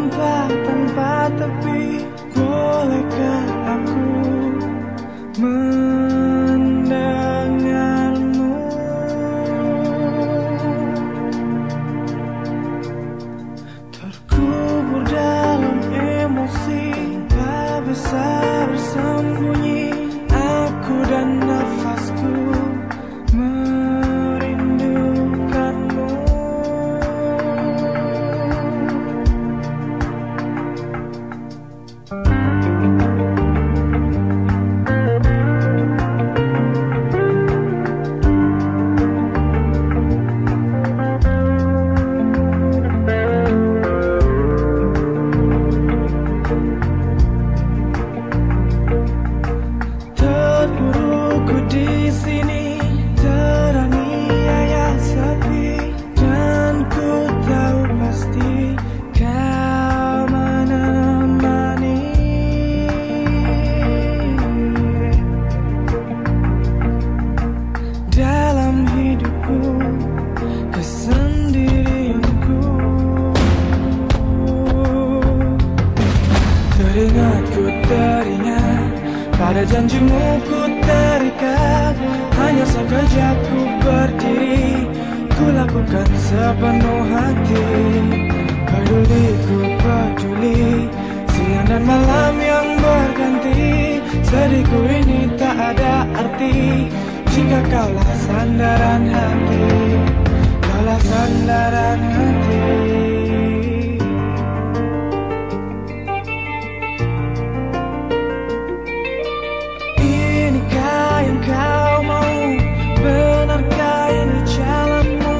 hampa tanpa tepi. Bolehkah aku mendengarmu? Terkubur dalam emosi, tak bisa bersembunyi. Aku dan nafasku merindukanmu. Terburuku di sini, teraniaya sepi, dan ku tahu pasti kau menemani. Dalam hidupku, kesendirianku, teringat pada janjimu ku terikat. Hanya sekejap ku berdiri, ku lakukan sepenuh hati. Peduli ku peduli, siang dan malam yang berganti. Sedihku ini tak ada arti jika kaulah sandaran hati, kaulah sandaran hati. Inikah yang kau mau? Benarkah ini jalanmu?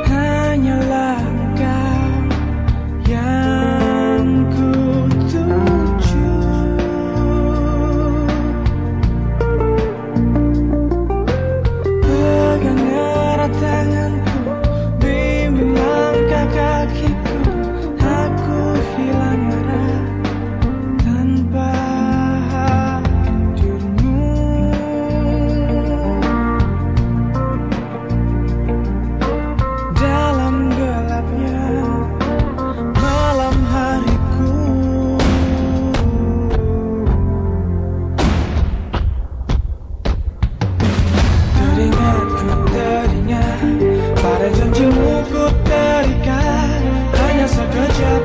Hanyalah engkau yang ku tuju. Pegang erat tanganku, bimbing langkah kakiku. Aku hilang arah tanpa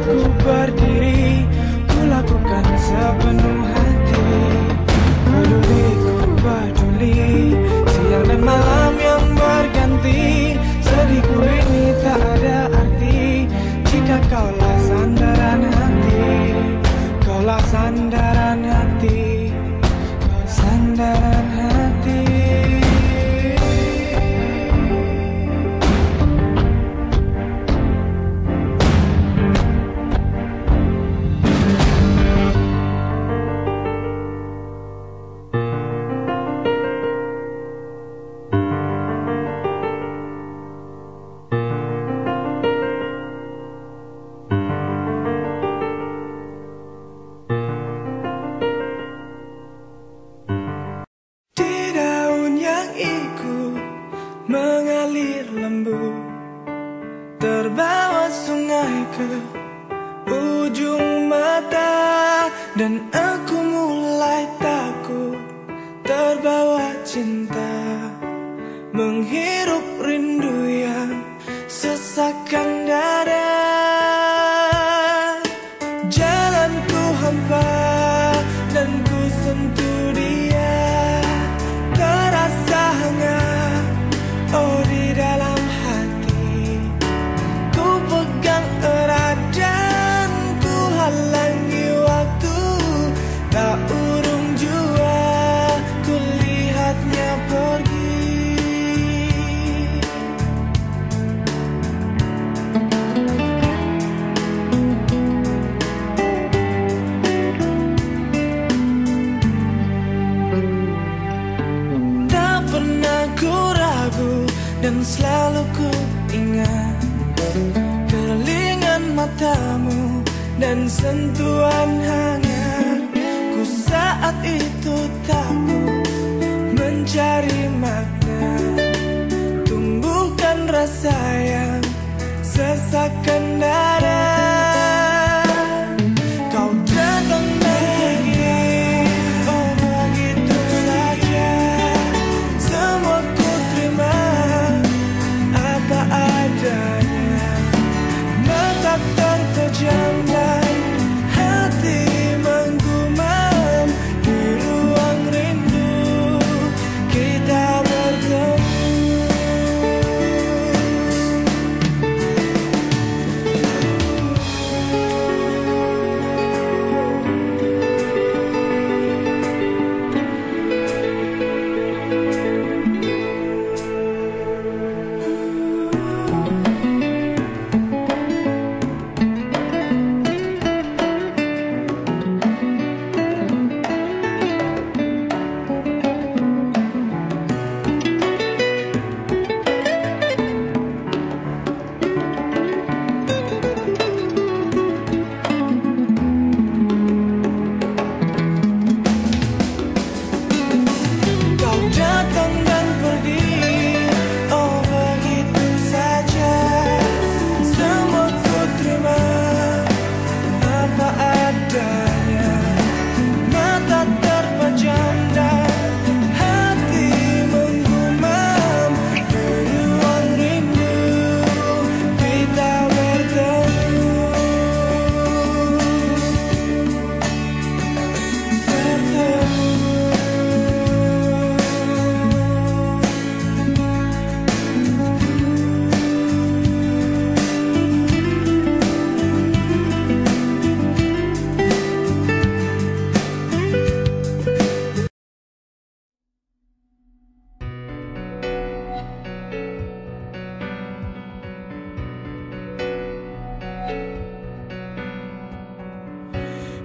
ku berdiri, ku lakukan sepenuh hati. Peduli ku peduli, siang dan malam yang berganti. Sedihku ini tak ada arti jika kaulah sandaran hati, kaulah sandaran hati, kau sandaran hati. Mengalir lembu, terbawa sungai ke ujung mata, dan aku mulai takut terbawa cinta, menghirup rindu yang sesakkan dada. Jalanku hampa dan ku sentuh dia, terasa hangat. Oh, di dalam hati ku pegang erat dan ku halangi waktu. Tak urung jua ku lihatnya pergi. Tak pernah ku ragu dan selalu ku ingat keringan matamu dan sentuhan hangatku. Saat itu takut mencari makna, tumbuhkan rasa yang sesakkan dada.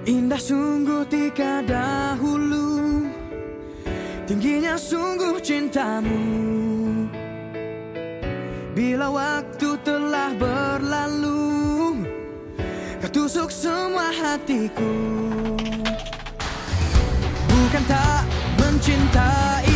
Indah sungguh tika dahulu, tingginya sungguh cintamu. Bila waktu telah berlalu, kau tusuk semua hatiku. Bukan tak mencintai